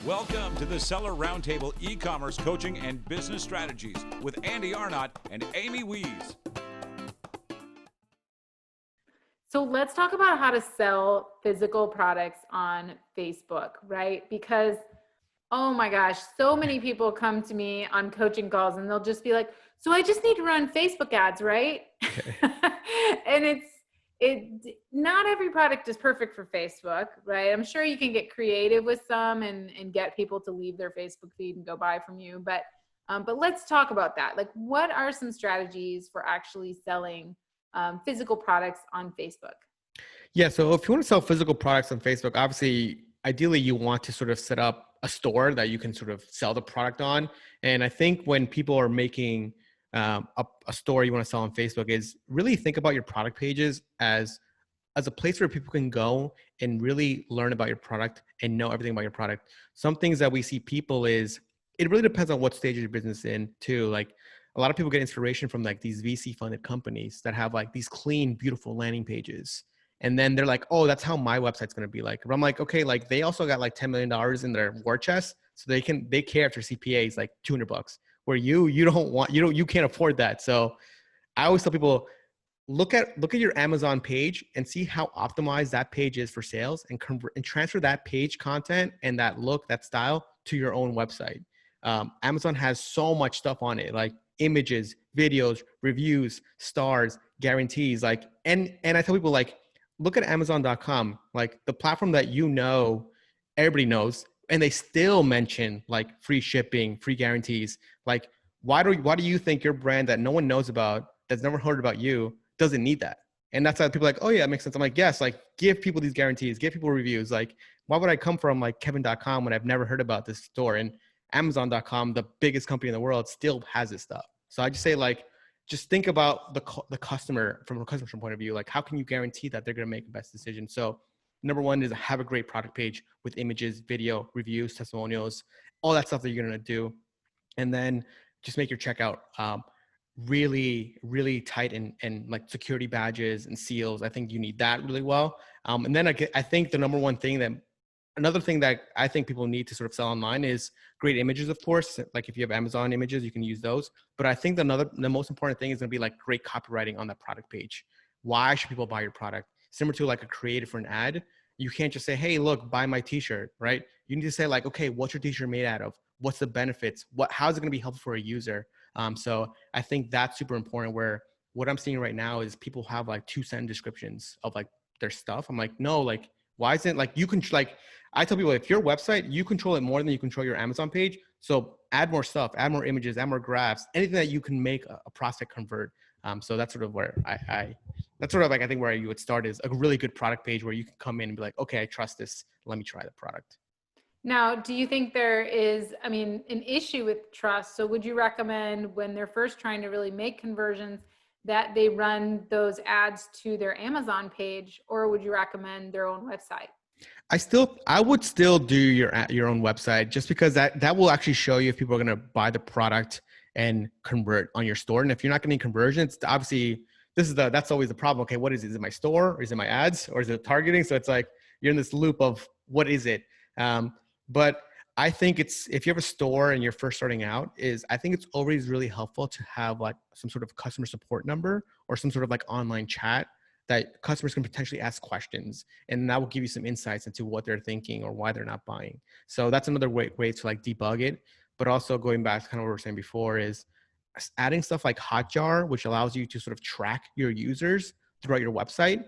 Welcome to the Seller Roundtable e-commerce coaching and business strategies with Andy Arnott and Amy Wees. So let's talk about how to sell physical products on Facebook, right? Because, oh my gosh, so many people come to me on coaching calls and they'll just be like, so I just need to run Facebook ads, right? Okay. And not every product is perfect for Facebook, right? I'm sure you can get creative with some and get people to leave their Facebook feed and go buy from you. But let's talk about that. Like, what are some strategies for actually selling physical products on Facebook? Yeah. So if you want to sell physical products on Facebook, obviously, ideally, you want to sort of set up a store that you can sort of sell the product on. And I think when people are making a store you want to sell on Facebook, is really think about your product pages as a place where people can go and really learn about your product and know everything about your product. Some things that we see people is, it really depends on what stage of your business in too. Like, a lot of people get inspiration from like these VC funded companies that have like these clean, beautiful landing pages. And then they're like, oh, that's how my website's going to be like. But I'm like, okay, like they also got like $10 million in their war chest. So they care if their CPA is like $200, where you can't afford that. So I always tell people, look at your Amazon page and see how optimized that page is for sales, and transfer that page content and that look, that style to your own website. Amazon has so much stuff on it, like images, videos, reviews, stars, guarantees. Like, and I tell people, like, look at Amazon.com, like the platform that everybody knows, and they still mention like free shipping, free guarantees. Like, why do you think your brand that no one knows about, that's never heard about you, doesn't need that? And that's how people are like, oh yeah, it makes sense. I'm like, yes, like give people these guarantees, give people reviews. Like, why would I come from like Kevin.com when I've never heard about this store? And Amazon.com, the biggest company in the world, still has this stuff. So I just say, like, just think about the customer from a customer's point of view. Like, how can you guarantee that they're going to make the best decision? So number one is have a great product page with images, video, reviews, testimonials, all that stuff that you're going to do. And then just make your checkout really, really tight and like security badges and seals. I think you need that really well. And then I think another thing that I think people need to sort of sell online is great images, of course. Like if you have Amazon images, you can use those. But I think the most important thing is going to be like great copywriting on that product page. Why should people buy your product? Similar to like a creative for an ad. You can't just say, hey, look, buy my t-shirt, right? You need to say like, okay, what's your t-shirt made out of? What's the benefits? How is it going to be helpful for a user? So I think that's super important, where what I'm seeing right now is people have like 2-sentence descriptions of like their stuff. I'm like, no, like, why isn't like, you can like, I tell people, if your website, you control it more than you control your Amazon page. So add more stuff, add more images, add more graphs, anything that you can make a prospect convert. So that's sort of where that's sort of like, I think where you would start is a really good product page where you can come in and be like, okay, I trust this. Let me try the product. Now, do you think there is, an issue with trust? So would you recommend when they're first trying to really make conversions that they run those ads to their Amazon page, or would you recommend their own website? I would still do your own website, just because that will actually show you if people are going to buy the product and convert on your store. And if you're not getting conversions, obviously that's always the problem. Okay, what is it? Is it my store, or is it my ads, or is it targeting? So it's like you're in this loop of what is it? But I think if you have a store and you're first starting out, I think it's always really helpful to have like some sort of customer support number or some sort of like online chat that customers can potentially ask questions, and that will give you some insights into what they're thinking or why they're not buying. So that's another way to like debug it. But also going back to kind of what we were saying before is adding stuff like Hotjar, which allows you to sort of track your users throughout your website.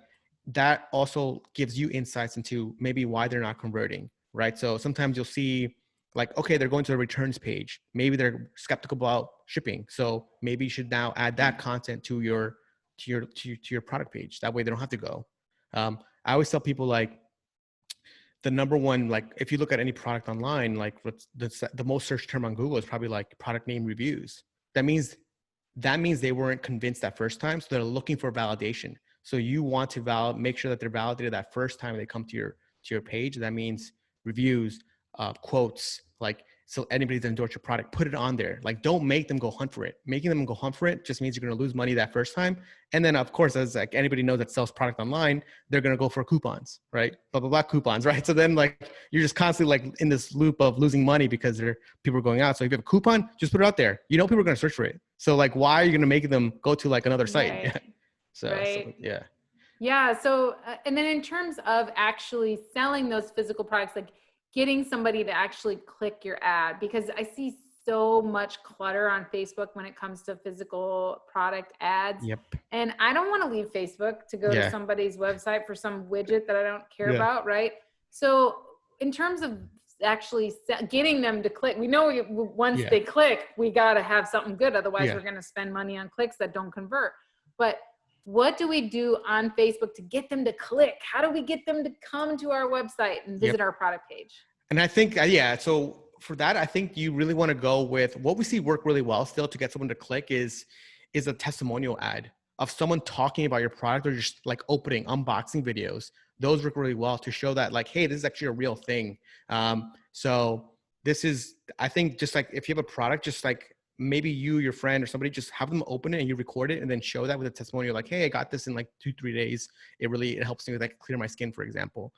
That also gives you insights into maybe why they're not converting, right? So sometimes you'll see like, okay, they're going to the returns page. Maybe they're skeptical about shipping. So maybe you should now add that content to your product page. That way they don't have to go. I always tell people, like, the number one, like if you look at any product online, like what's the most searched term on Google is probably like product name reviews. That means they weren't convinced that first time. So they're looking for validation. So you want to make sure that they're validated that first time they come to your page. That means reviews, quotes, like so anybody's endorse your product, put it on there. Like, don't make them go hunt for it. Making them go hunt for it just means you're going to lose money that first time. And then of course, as like anybody knows that sells product online, they're going to go for coupons, right? Blah, blah, blah, coupons, right? So then like, you're just constantly like in this loop of losing money because people are going out. So if you have a coupon, just put it out there. You know, people are going to search for it. So like, why are you going to make them go to like another site? Right. So yeah. Yeah. So, and then in terms of actually selling those physical products, like getting somebody to actually click your ad, because I see so much clutter on Facebook when it comes to physical product ads. Yep. And I don't want to leave Facebook to go to somebody's website for some widget that I don't care about. Right. So in terms of actually getting them to click, we know once they click, we got to have something good. Otherwise we're going to spend money on clicks that don't convert. But what do we do on Facebook to get them to click? How do we get them to come to our website and visit our product page? And I think, so for that, I think you really want to go with what we see work really well still to get someone to click is a testimonial ad of someone talking about your product, or just like unboxing videos. Those work really well to show that like, hey, this is actually a real thing. So this is, I think, just like if you have a product, just like maybe you, your friend, or somebody, just have them open it and you record it and then show that with a testimonial, like, hey, I got this in like 2-3 days. It helps me with like clear my skin, for example.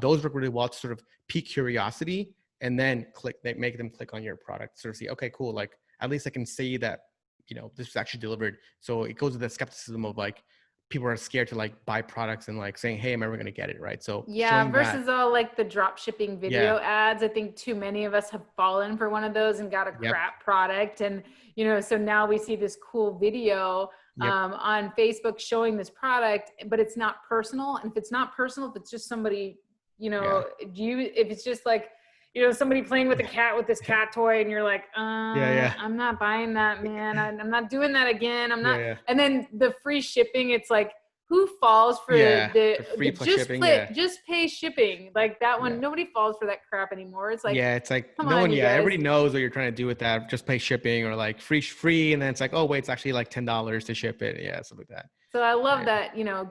Those work really well to sort of pique curiosity and then make them click on your product, sort of see, okay, cool. Like, at least I can see that, you know, this was actually delivered. So it goes to the skepticism of like, people are scared to like buy products and like saying, hey, am I ever going to get it? Right. So versus all like the drop shipping video ads. I think too many of us have fallen for one of those and got a crap product. And, you know, so now we see this cool video on Facebook showing this product, but it's not personal. And if it's not personal, if it's just somebody, you know, if it's just like, you know, somebody playing with a cat with this cat toy and you're like, I'm not buying that, man. I'm not doing that again. I'm not. And then the free shipping, it's like, who falls for the free plus just shipping? Just pay shipping. Like that one, nobody falls for that crap anymore. It's like, it's like, come no on, one, you guys. everybody knows what you're trying to do with that. Just pay shipping, or like free. And then it's like, oh wait, it's actually like $10 to ship it. Yeah. Something like that. So I love that, you know,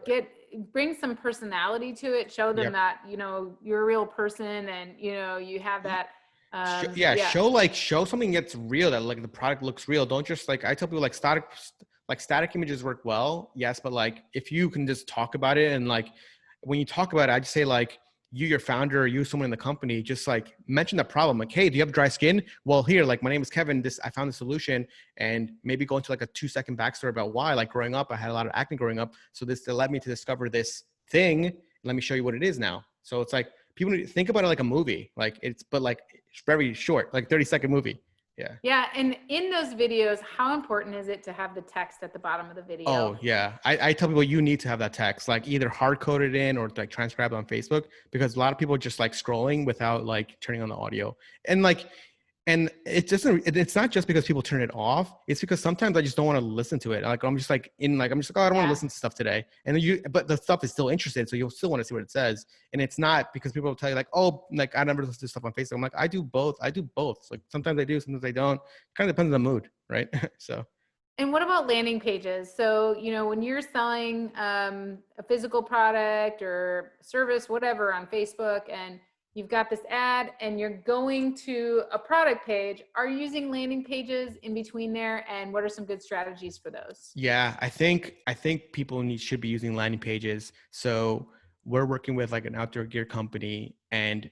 bring some personality to it, show them that, you know, you're a real person and, you know, you have that. Show something that's real, that like the product looks real. Don't just like, I tell people like static images work well. Yes. But like, if you can just talk about it, and like, when you talk about it, I just say like, you, your founder, or you, someone in the company, just like mention the problem. Like, hey, do you have dry skin? Well, here, like, my name is Kevin. I found the solution, and maybe go into like a 2-second backstory about why. Like, growing up, I had a lot of acne growing up, so this led me to discover this thing. Let me show you what it is now. So it's like, people need to think about it like a movie. Like it's very short, like 30-second movie. Yeah. Yeah. And in those videos, how important is it to have the text at the bottom of the video? Oh yeah. I tell people you need to have that text, like either hard coded in or like transcribed on Facebook, because a lot of people are just like scrolling without like turning on the audio. And it's not just because people turn it off. It's because sometimes I just don't want to listen to it. Like, I'm just like, oh, I don't want to listen to stuff today. And but the stuff is still interesting. So you'll still want to see what it says. And it's not because people will tell you like, oh, like I never listen to stuff on Facebook. I'm like, I do both. So like sometimes I do, sometimes I don't. Kind of depends on the mood. Right. So. And what about landing pages? So, you know, when you're selling a physical product or service, whatever, on Facebook, and you've got this ad and you're going to a product page, are you using landing pages in between there? And what are some good strategies for those? Yeah, I think people should be using landing pages. So we're working with like an outdoor gear company, and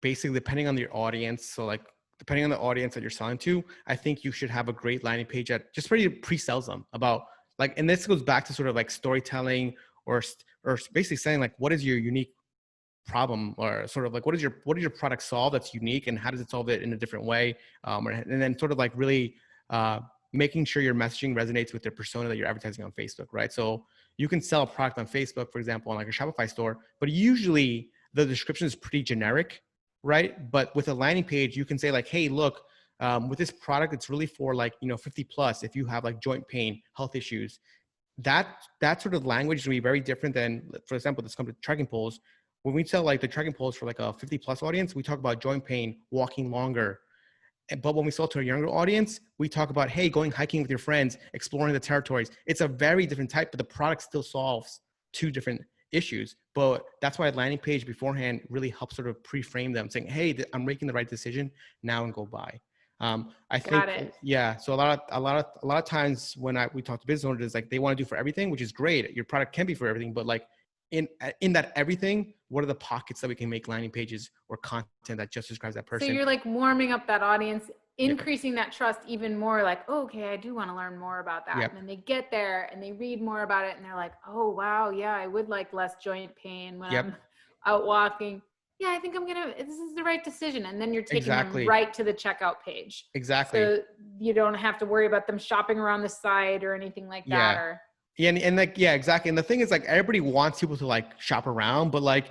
basically depending on your audience, so like depending on the audience that you're selling to, I think you should have a great landing page that just really pre-sells them about like, and this goes back to sort of like storytelling or basically saying like, what is your unique problem, or sort of like, what does your product solve that's unique, and how does it solve it in a different way? And then sort of like really making sure your messaging resonates with the persona that you're advertising on Facebook, right? So you can sell a product on Facebook, for example, on like a Shopify store, but usually the description is pretty generic, right? But with a landing page, you can say like, hey, look, with this product, it's really for like, 50 plus, if you have like joint pain, health issues. That sort of language will be very different than, for example, this company, trekking poles. When we sell like the trekking poles for like a 50 plus audience, we talk about joint pain, walking longer. But when we sell to a younger audience, we talk about, hey, going hiking with your friends, exploring the territories. It's a very different type, but the product still solves two different issues. But that's why a landing page beforehand really helps sort of pre-frame them, saying, hey, I'm making the right decision now and go buy. I think, Got it. yeah. So a lot of times when we talk to business owners, like they want to do for everything, which is great. Your product can be for everything, but like in that everything, what are the pockets that we can make landing pages or content that just describes that So person? you're like warming up that audience, Yep. increasing that trust even more, like, oh, okay, I do want to learn more about that. Yep. And then they get there and they read more about it and they're like, oh, wow, yeah, I would like less joint pain when Yep. I'm out walking. Yeah, I think this is the right decision. And then you're taking them Exactly. right to the checkout page. Exactly. So you don't have to worry about them shopping around the site or anything like that. Yeah. Or Yeah, and like, yeah, exactly. And the thing is, like, everybody wants people to like shop around, but like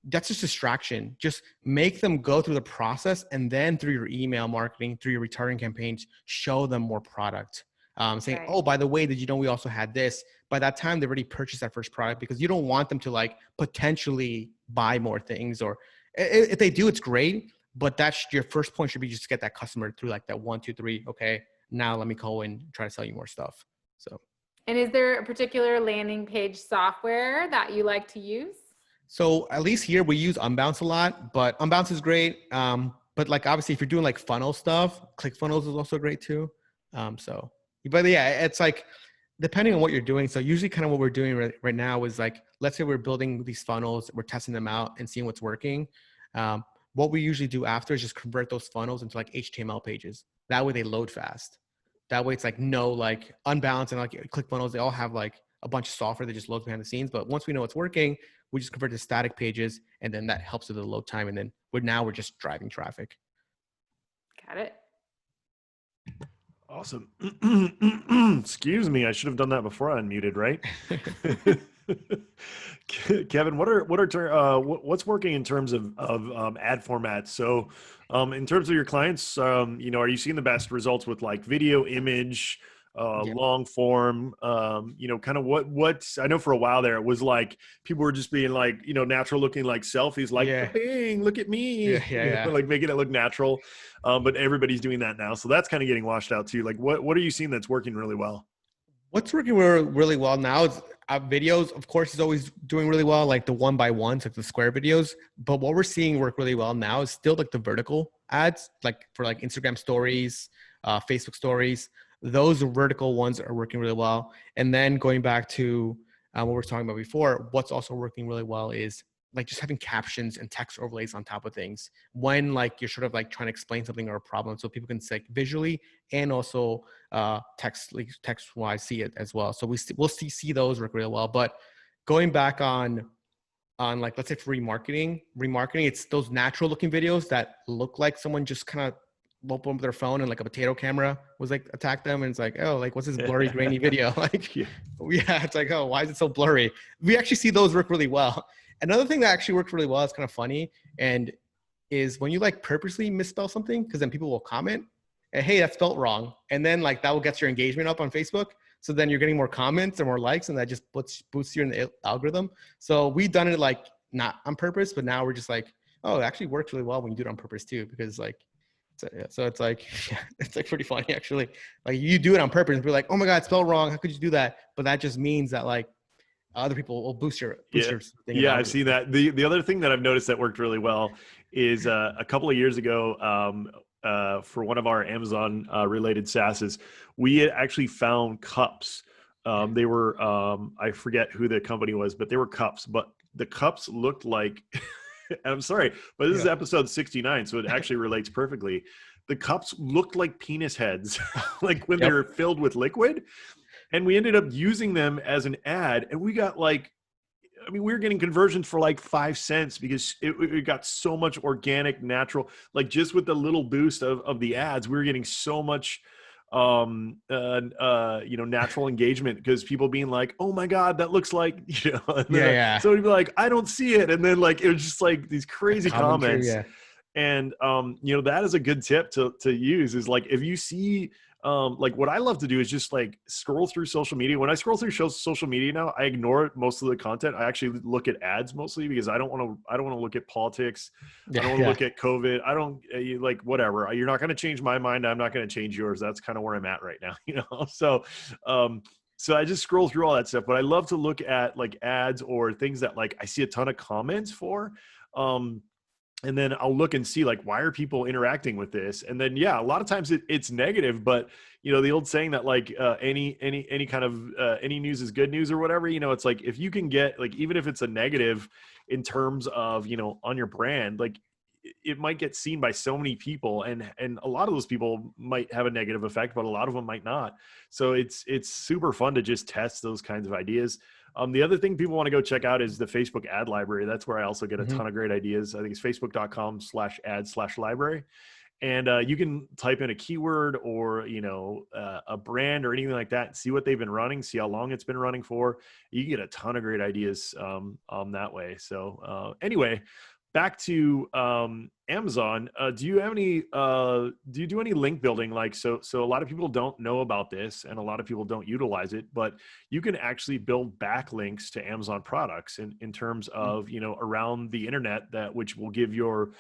that's just distraction. Just make them go through the process, and then through your email marketing, through your retargeting campaigns, show them more product. Saying, Right. oh, by the way, did you know we also had this? By that time, they've already purchased that first product, because you don't want them to like potentially buy more things. Or if they do, it's great. But that's your first point, should be just to get that customer through like that 1, 2, 3. Okay, now let me go and try to sell you more stuff. So. And is there a particular landing page software that you like to use? So at least here we use Unbounce a lot, but Unbounce is great. But like obviously if you're doing like funnel stuff, ClickFunnels is also great too. But yeah, it's like depending on what you're doing. So usually kind of what we're doing right now is like, let's say we're building these funnels, we're testing them out and seeing what's working. What we usually do after is just convert those funnels into like HTML pages. That way they load fast. That way it's like no like Unbounce and like ClickFunnels, they all have like a bunch of software that just loads behind the scenes. But once we know it's working, we just convert to static pages, and then that helps with the load time. And then we're just driving traffic. Got it. Awesome. Excuse me, I should have done that before I unmuted, right? Kevin, what's working in terms of ad formats? So, in terms of your clients, are you seeing the best results with like video, image, long form? Kind of what I know for a while there, it was like people were just being like, natural looking like selfies, like, bang, look at me, like making it look natural. But everybody's doing that now, so that's kind of getting washed out too. Like, what are you seeing that's working really well? What's working really well now is videos, of course, is always doing really well, like the 1x1s, like the square videos. But what we're seeing work really well now is still like the vertical ads, like for like Instagram stories, Facebook stories. Those vertical ones are working really well. And then going back to what we were talking about before, what's also working really well is like just having captions and text overlays on top of things when like you're sort of like trying to explain something or a problem, so people can see visually and also text wise see it as well. So we'll see those work really well. But going back on like, let's say for remarketing, it's those natural looking videos that look like someone just kind of opened up their phone and like a potato camera was like attacked them, and it's like, oh, like what's this blurry grainy video? Like yeah, it's like, oh, why is it so blurry? We actually see those work really well. Another thing that actually works really well, it's kind of funny, and is when you like purposely misspell something, because then people will comment, hey, that's spelled wrong, and then like that will get your engagement up on Facebook. So then you're getting more comments and more likes, and that just boosts you in the algorithm. So we've done it like not on purpose, but now we're just like, oh, it actually works really well when you do it on purpose too, because like, so it's like, it's like pretty funny actually. Like you do it on purpose and be like, oh my God, it's spelled wrong. How could you do that? But that just means that like other people will boost your thing. Yeah, I've seen that. The other thing that I've noticed that worked really well is a couple of years ago, for one of our Amazon related SaaSes, we had actually found cups. They were, I forget who the company was, but they were cups, but the cups looked like, I'm sorry, but this is episode 69, so it actually relates perfectly. The cups looked like penis heads, like when they were filled with liquid. And we ended up using them as an ad, and we got like, I mean, we were getting conversions for like 5 cents because it got so much organic, natural, like just with the little boost of the ads, we were getting so much, natural engagement, because people being like, oh my God, that looks like, so we'd be like, I don't see it. And then like, it was just like these crazy comments. And, that is a good tip to use, is like, if you see, like what I love to do is just like scroll through social media. When I scroll through social media now, I ignore most of the content. I actually look at ads mostly, because I don't want to look at politics. I don't want to look at COVID. I don't like whatever. You're not going to change my mind. I'm not going to change yours. That's kind of where I'm at right now, So, So I just scroll through all that stuff, but I love to look at like ads or things that like I see a ton of comments for. And then I'll look and see like, why are people interacting with this? And then, yeah, a lot of times it's negative, but you know, the old saying that like any kind of any news is good news or whatever, you know, it's like, if you can get like, even if it's a negative in terms of, you know, on your brand, like it might get seen by so many people, and a lot of those people might have a negative effect, but a lot of them might not. So it's super fun to just test those kinds of ideas. The other thing people want to go check out is the Facebook ad library. That's where I also get a ton of great ideas. I think it's facebook.com/ad/library. And you can type in a keyword or, you know, a brand or anything like that, and see what they've been running, see how long it's been running for. You can get a ton of great ideas that way. So anyway, back to Amazon. Do you have any? Do you do any link building? Like, so a lot of people don't know about this, and a lot of people don't utilize it. But you can actually build backlinks to Amazon products in terms of, you know, around the internet, that which will give your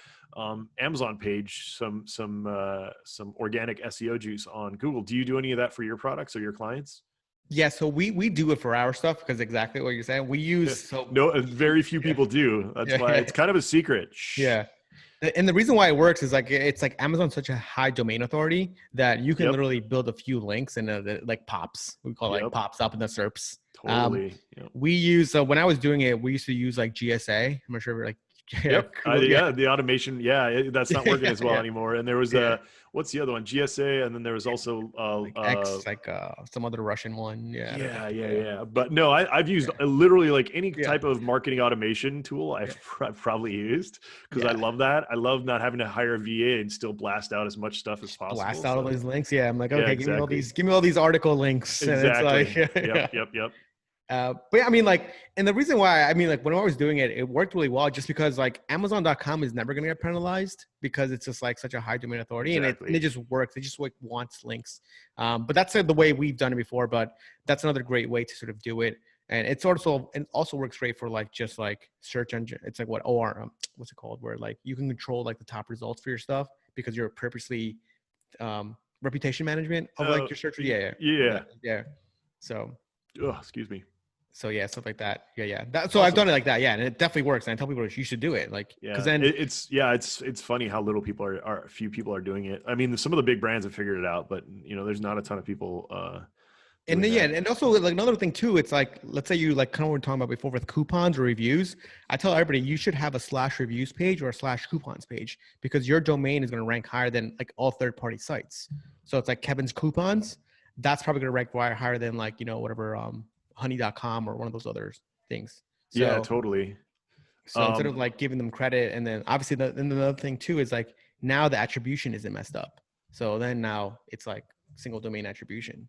Amazon page some organic SEO juice on Google. Do you do any of that for your products or your clients? Yeah, so we do it for our stuff, because exactly what you're saying. We use No, very few people do. That's why it's kind of a secret. Shh. Yeah. And the reason why it works is like, it's like Amazon's such a high domain authority that you can literally build a few links and it like pops. We call it like pops up in the SERPs. Totally. We use, when I was doing it, we used to use like GSA. I'm not sure, like, the automation. Yeah, that's not working as well anymore. And there was what's the other one? GSA, and then there was also some other Russian one. Yeah. But no, I've used literally like any type of marketing automation tool I've probably used, because I love that. I love not having to hire a VA and still blast out as much stuff as possible. Blast out all these links. Yeah, I'm like, okay, give me all these article links. Exactly. And it's like, Yep. But I mean, like, and the reason why, I mean, like, when I was doing it, it worked really well, just because like Amazon.com is never going to get penalized, because it's just like such a high domain authority, and it just works. It just like wants links. But that's the way we've done it before, but that's another great way to sort of do it. And it also works great for like, just like search engine. It's like what's it called? Where like you can control like the top results for your stuff, because you're purposely, reputation management of like your search. Yeah. So, excuse me. So yeah, stuff like that. Yeah. So awesome. I've done it like that. Yeah, and it definitely works. And I tell people you should do it. Like, because then it's funny how little people few people are doing it. I mean, some of the big brands have figured it out, but you know, there's not a ton of people. And then, and also like another thing too, it's like, let's say you like kind of what we were talking about before with coupons or reviews. I tell everybody you should have a /reviews page or a /coupons page, because your domain is going to rank higher than like all third-party sites. So it's like Kevin's Coupons. That's probably going to rank higher than like, you know, whatever, honey.com or one of those other things. So, yeah, totally. So instead of like giving them credit, and then obviously another thing too is like, now the attribution isn't messed up. So then now it's like single domain attribution.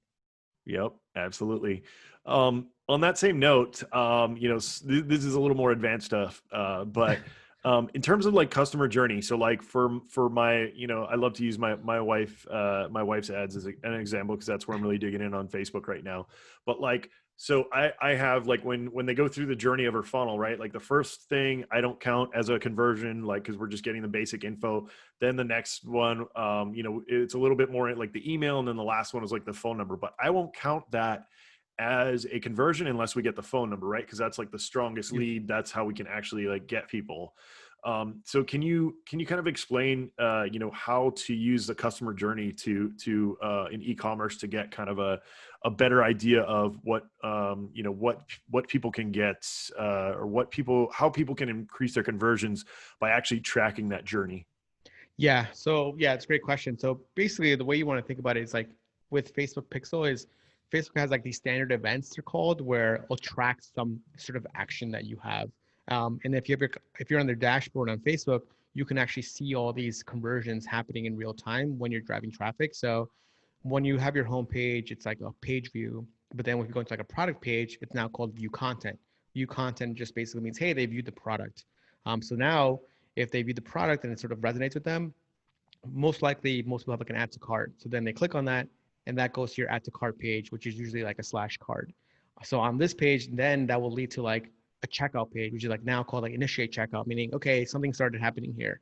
Yep, absolutely. On that same note, you know, this is a little more advanced stuff, but in terms of like customer journey, so like for my, you know, I love to use my wife's ads as an example, because that's where I'm really digging in on Facebook right now. But like, so I have like when they go through the journey of her funnel, right? Like the first thing I don't count as a conversion, like, because we're just getting the basic info. Then the next one, you know, it's a little bit more like the email, and then the last one is like the phone number. But I won't count that as a conversion unless we get the phone number, right? Because that's like the strongest lead. That's how we can actually like get people. So can you kind of explain, you know, how to use the customer journey to in e-commerce to get kind of a better idea of what, you know, what people can get, or how people can increase their conversions by actually tracking that journey? Yeah. So yeah, it's a great question. So basically the way you want to think about it is like with Facebook Pixel is Facebook has like these standard events, they're called, where it'll track some sort of action that you have. And if you're on their dashboard on Facebook, you can actually see all these conversions happening in real time when you're driving traffic. So when you have your home page, it's like a page view. But then when you go into like a product page, it's now called view content. View content just basically means, hey, they viewed the product. So now if they view the product and it sort of resonates with them, most likely most people have like an add to cart. So then they click on that, and that goes to your add to cart page, which is usually like a /cart. So on this page, then that will lead to like a checkout page, which is like now called like initiate checkout, meaning, okay, something started happening here.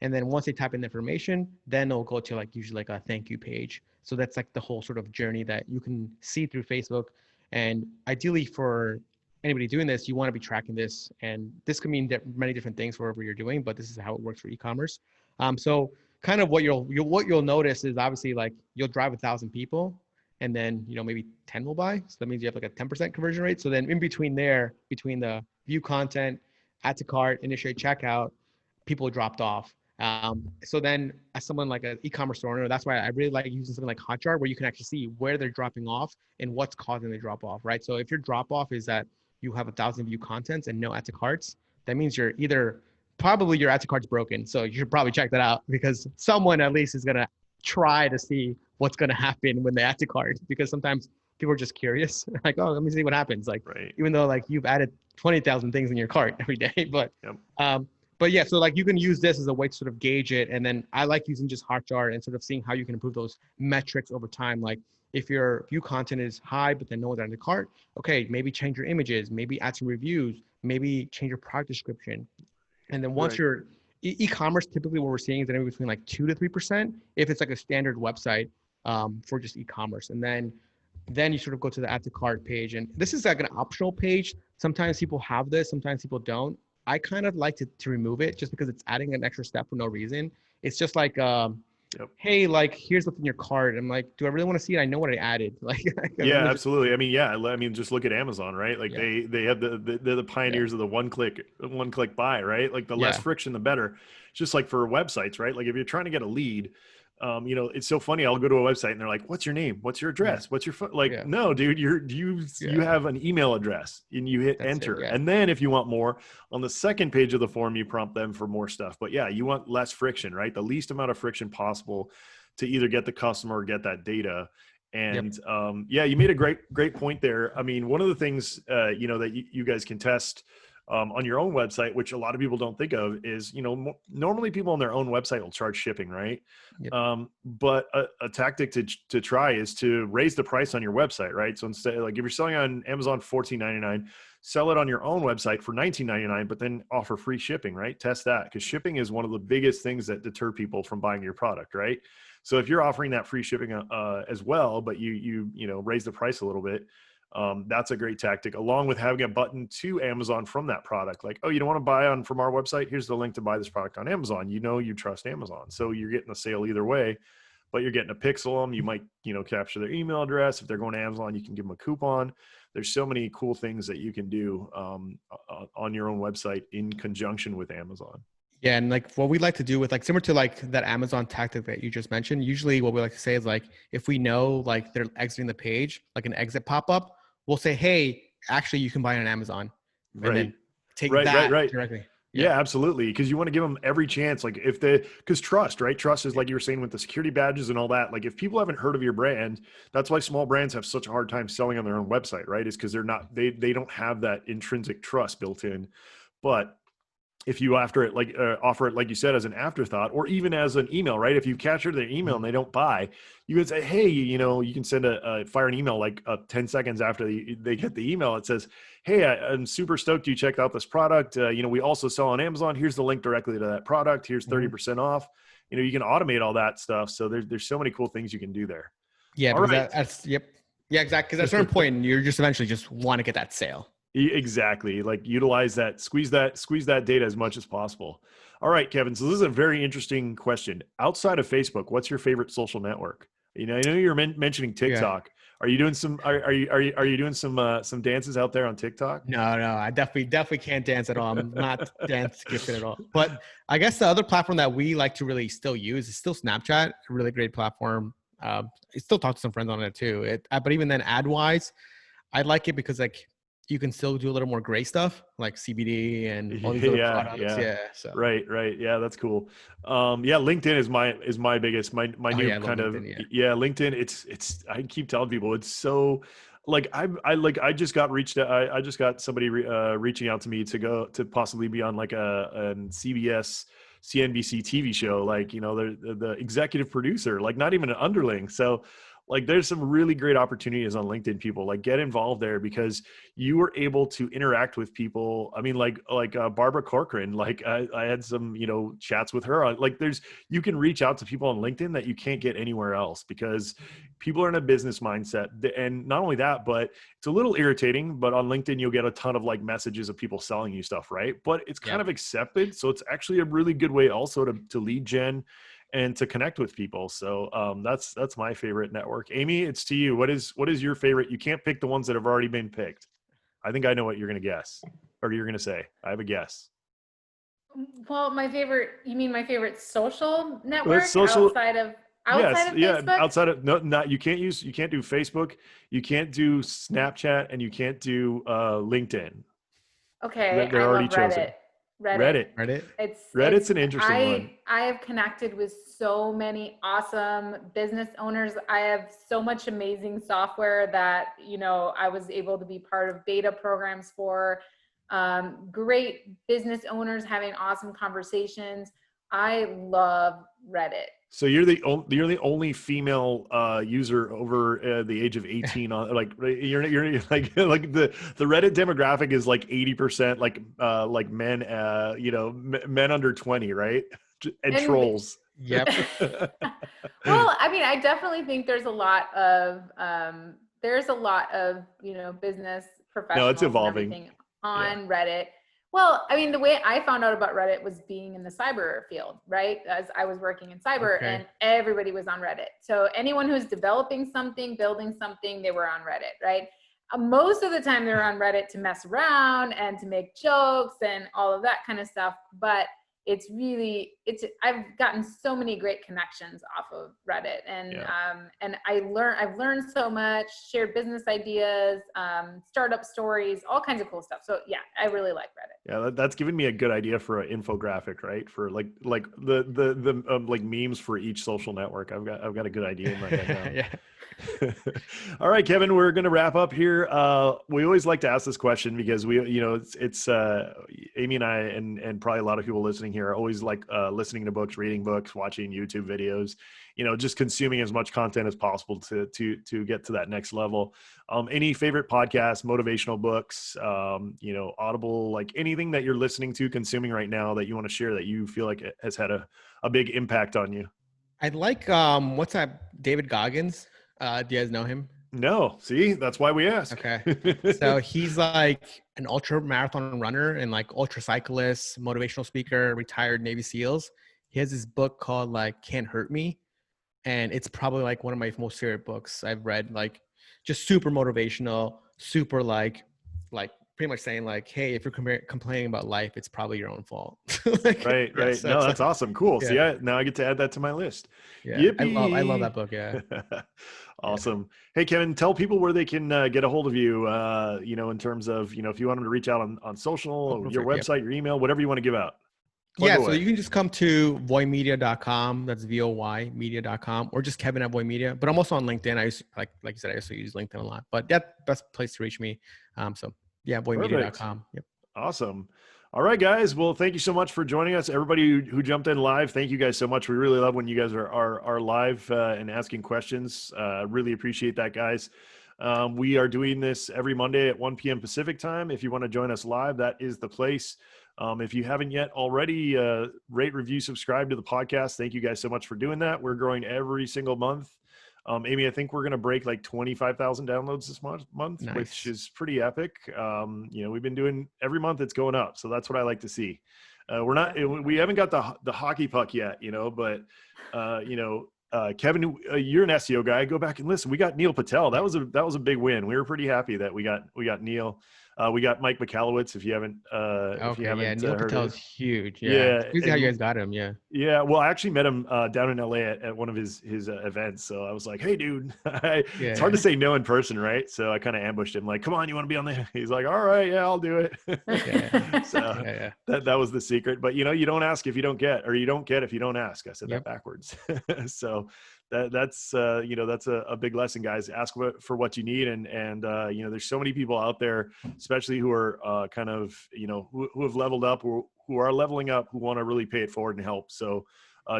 And then once they type in the information, then it'll go to like usually like a thank you page. So that's like the whole sort of journey that you can see through Facebook. And ideally for anybody doing this, you want to be tracking this. And this could mean many different things for whatever you're doing, but this is how it works for e-commerce. So kind of what you'll notice is obviously like you'll drive 1,000 people and then, maybe 10 will buy. So that means you have like a 10% conversion rate. So then in between there, between the view content, add to cart, initiate checkout, people dropped off. So then as someone like an e-commerce owner, that's why I really like using something like Hotjar, where you can actually see where they're dropping off and what's causing the drop off, right? So if your drop off is that you have 1,000 view contents and no add to carts, that means probably your add to cart's broken. So you should probably check that out, because someone at least is going to try to see what's going to happen when they add to cart, because sometimes people are just curious. Like, oh, let me see what happens. Like, Right. even though like you've added 20,000 things in your cart every day, but, Yep. but yeah, so like you can use this as a way to sort of gauge it. And then I like using just Hotjar and sort of seeing how you can improve those metrics over time. Like if your view content is high, but then no one's adding the cart, okay, maybe change your images, maybe add some reviews, maybe change your product description. And then once Right. you're e-commerce, typically what we're seeing is anywhere between like 2 to 3% if it's like a standard website for just e-commerce. And then you sort of go to the add to cart page. And this is like an optional page. Sometimes people have this, sometimes people don't. I kind of like to remove it just because it's adding an extra step for no reason. It's just like, Yep. hey, like here's what's in your cart. I'm like, do I really want to see it? I know what I added. Like, Yeah, absolutely. I mean, yeah, I mean, just look at Amazon, right? Like Yeah. they have they're the pioneers of the one click buy, right? Like the less Yeah. friction, the better. It's just like for websites, right? Like if you're trying to get a lead, it's so funny. I'll go to a website and they're like, "What's your name? What's your address? What's your phone?" Like, Yeah. no, dude, you Yeah. have an email address and you hit That's it, enter, yeah. and then if you want more, on the second page of the form, you prompt them for more stuff. But yeah, you want less friction, right? The least amount of friction possible to either get the customer or get that data. And yeah, you made a great point there. I mean, one of the things that you guys can test on your own website, which a lot of people don't think of, is normally people on their own website will charge shipping, right? Yep. But a tactic to try is to raise the price on your website, right? So instead, like if you're selling on Amazon $14.99, sell it on your own website for $19.99, but then offer free shipping, right? Test that, because shipping is one of the biggest things that deter people from buying your product, right? So if you're offering that free shipping as well, but you raise the price a little bit, that's a great tactic, along with having a button to Amazon from that product. Like, oh, you don't want to buy from our website? Here's the link to buy this product on Amazon. You trust Amazon. So you're getting a sale either way, but you're getting to pixel them. You might, capture their email address. If they're going to Amazon, you can give them a coupon. There's so many cool things that you can do on your own website in conjunction with Amazon. Yeah, and like what we like to do with like similar to like that Amazon tactic that you just mentioned, usually what we like to say is like if we know like they're exiting the page, like an exit pop-up, we'll say, hey, actually you can buy it on Amazon. And Right. then take Right. directly. Yeah, absolutely. Because you want to give them every chance. Like because trust, right? Trust is like you were saying with the security badges and all that. Like if people haven't heard of your brand, that's why small brands have such a hard time selling on their own website, right? Is because they don't have that intrinsic trust built in. But if you offer it like you said as an afterthought, or even as an email, right? If you capture their email and they don't buy, you can say, hey, you can send fire an email like 10 seconds after they get the email. It says, hey, I'm super stoked you checked out this product. We also sell on Amazon. Here's the link directly to that product. Here's 30% off. You can automate all that stuff. So there's so many cool things you can do there. Yeah, all right. that's yep. Yeah, exactly. Because at a certain point, you're just eventually just want to get that sale. Exactly. Like utilize that, squeeze that data as much as possible. All right, Kevin. So this is a very interesting question. Outside of Facebook, what's your favorite social network? I know you're mentioning TikTok. Yeah. Are you doing some? Are you doing some dances out there on TikTok? No, I definitely can't dance at all. I'm not dance gifted at all. But I guess the other platform that we like to really still use is still Snapchat. A really great platform. I still talk to some friends on it too. But even then, ad wise, I like it because like you can still do a little more gray stuff like CBD and all these other products. Yeah. So. Right. Yeah, that's cool. LinkedIn is my biggest, my new kind of, LinkedIn. It's, I keep telling people it's so like, I just got I just got somebody reaching out to me to possibly be on like a CBS, CNBC TV show, like, the executive producer, like not even an underling. So Like there's some really great opportunities on LinkedIn, people. Like get involved there because you were able to interact with people. I mean, like Barbara Corcoran, like I had some, chats with her. Like you can reach out to people on LinkedIn that you can't get anywhere else because people are in a business mindset. And not only that, but it's a little irritating, but on LinkedIn, you'll get a ton of like messages of people selling you stuff, right? But it's kind of accepted. So it's actually a really good way also to lead gen and to connect with people. So that's my favorite network. Amy, it's to you. What is your favorite? You can't pick the ones that have already been picked. I think I know what you're going to guess or you're going to say. I have a guess. Well, you mean my favorite social network outside of Facebook? Outside of you can't do Facebook, you can't do Snapchat, and you can't do LinkedIn. Okay, They're I already love chosen. Reddit. Reddit's an interesting one. I have connected with so many awesome business owners. I have so much amazing software that, I was able to be part of beta programs for. Great business owners having awesome conversations. I love Reddit. So you're the only female user over the age of 18 on you're like the Reddit demographic is like 80% like men men under 20, right? And trolls. Yep. Well, I mean, I definitely think there's a lot of business professionals No, it's evolving. and everything on Reddit. Well, I mean, the way I found out about Reddit was being in the cyber field, right? As I was working in cyber and everybody was on Reddit. So anyone who's developing something, building something, they were on Reddit, right? Most of the time they're on Reddit to mess around and to make jokes and all of that kind of stuff. But I've gotten so many great connections off of Reddit and I've learned so much, shared business ideas, startup stories, all kinds of cool stuff. So yeah, I really like Reddit. Yeah, that's given me a good idea for an infographic, right? For like the like memes for each social network. I've got a good idea in my head now. Yeah. All right, Kevin, we're going to wrap up here. We always like to ask this question because it's Amy and I and probably a lot of people listening here are always like listening to books, reading books, watching YouTube videos, just consuming as much content as possible to get to that next level. Any favorite podcasts, motivational books, Audible, like anything that you're listening to, consuming right now that you want to share that you feel like it has had a big impact on you? I'd like, what's that? David Goggins. Do you guys know him? No. See, that's why we ask. Okay. So he's like an ultra marathon runner and like ultra cyclist, motivational speaker, retired Navy SEALs. He has this book called like Can't Hurt Me. And it's probably like one of my most favorite books I've read, like just super motivational, super like pretty much saying like, hey, if you're complaining about life, it's probably your own fault. Right. So no, that's awesome. Cool. Yeah. See, now I get to add that to my list. Yeah. I love that book. Yeah. Awesome. Yeah. Hey, Kevin, tell people where they can get a hold of you, in terms of, if you want them to reach out on social, your website, your email, whatever you want to give out. So you can just come to voymedia.com. That's VOY media.com, or just Kevin at Voy Media. But I'm also on LinkedIn. I use, like you said, I also use LinkedIn a lot, but that's the best place to reach me. So yeah, voymedia.com. Yep. Awesome. All right, guys. Well, thank you so much for joining us. Everybody who jumped in live, thank you guys so much. We really love when you guys are live and asking questions. Really appreciate that, guys. We are doing this every Monday at 1 p.m. Pacific time. If you want to join us live, that is the place. If you haven't yet already, rate, review, subscribe to the podcast. Thank you guys so much for doing that. We're growing every single month. Amy, I think we're going to break like 25,000 downloads this month, nice. Which is pretty epic. We've been doing every month it's going up. So that's what I like to see. We haven't got the hockey puck yet, but Kevin, you're an SEO guy. Go back and listen. We got Neil Patel. That was a big win. We were pretty happy that we got Neil. We got Mike McAllowitz. If you haven't, Neil Patel is huge. Yeah, it's crazy how you guys got him. Yeah. Yeah. Well, I actually met him down in LA at one of his events. So I was like, "Hey, dude," it's hard to say no in person, right? So I kind of ambushed him, like, "Come on, you want to be on there?" He's like, "All right, yeah, I'll do it." That was the secret. But you don't ask if you don't get, or you don't get if you don't ask. I said that backwards. So that's a big lesson, guys. Ask for what you need. And there's so many people out there, especially who are who have leveled up or who are leveling up, who want to really pay it forward and help. So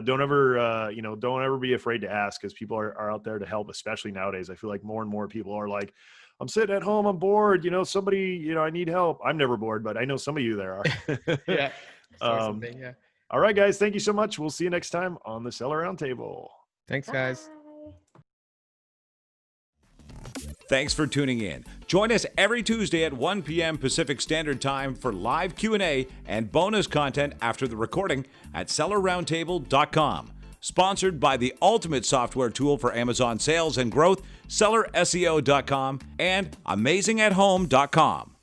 don't ever, don't ever be afraid to ask, because people are out there to help, especially nowadays. I feel like more and more people are like, I'm sitting at home, I'm bored, somebody, I need help. I'm never bored, but I know some of you there are. Yeah. Start something. Yeah. All right, guys. Thank you so much. We'll see you next time on the Seller Roundtable. Thanks, guys. Thanks for tuning in. Join us every Tuesday at 1 p.m. Pacific Standard Time for live Q&A and bonus content after the recording at sellerroundtable.com. Sponsored by the ultimate software tool for Amazon sales and growth, sellerseo.com and amazingathome.com.